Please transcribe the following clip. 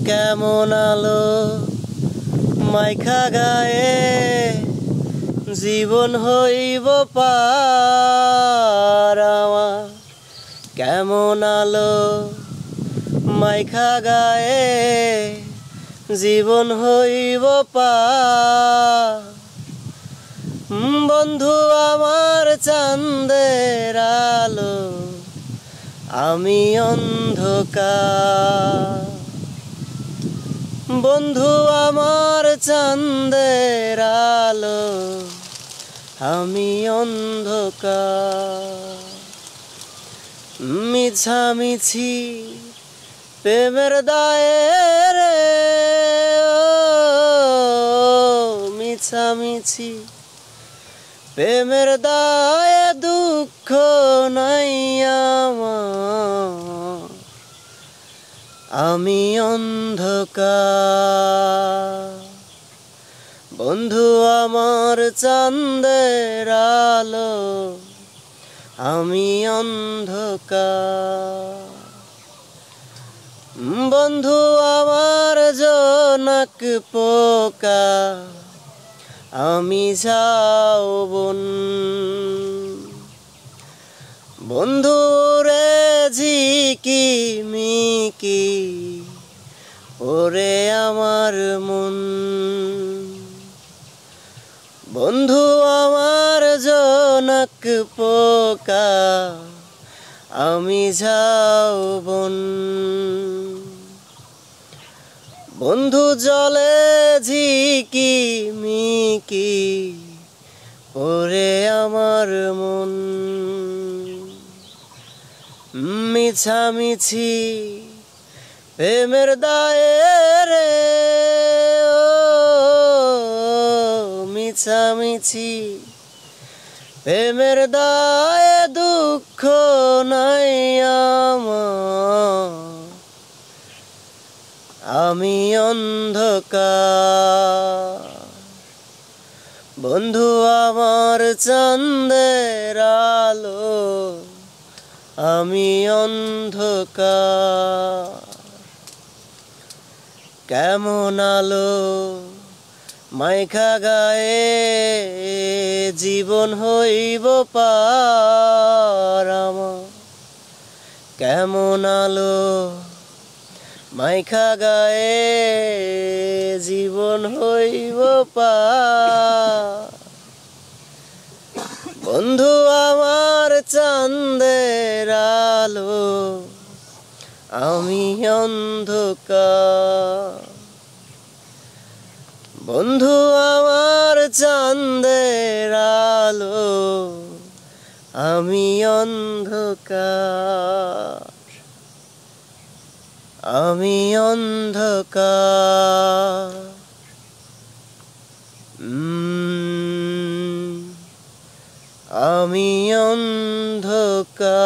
কেমন আলো মাইখা গায়ে জীবন হইব পার আমার। কেমন আলো মাইখা গায়ে জীবন হইব পার। বন্ধু আমার চাঁদের আলো আমি অন্ধকার। বন্ধু আমার চাঁদের আলো আমি অন্ধকার। মিছামিছি প্রেমের দায়ে রে মিছামিছি প্রেমের দায়ে দুঃখ নাই আমার। আমি অন্ধকার। বন্ধু আমার চাঁদের আলো আমি অন্ধকার। বন্ধু আমার জোনাক পোকা আমি ঝাউবন। বন্ধু রে ঝিকি মিকি ওরে আমার মন। বন্ধু আমার জোনাক পোকা আমি ঝাউবন। বন্ধু জলে ঝিকি মিকি ওরে আমার মন। মিছামিছি প্রেমের দায়ে রে মিছামিছি প্রেমের দায়ে দুঃখ নাই আমার। আমি অন্ধকার। বন্ধু আমার চাঁদের আলো আমি অন্ধকার। কেমন আলো মাইখা গায়ে জীবন হইব পার আমার। কেমন আলো মাইখা গায়ে জীবন হইব পার। বন্ধু আমার চাঁদের আলো আমি অন্ধকার। বন্ধু আমার চাঁদের আলো আমি অন্ধকার। আমি অন্ধকার। আমি অন্ধকার।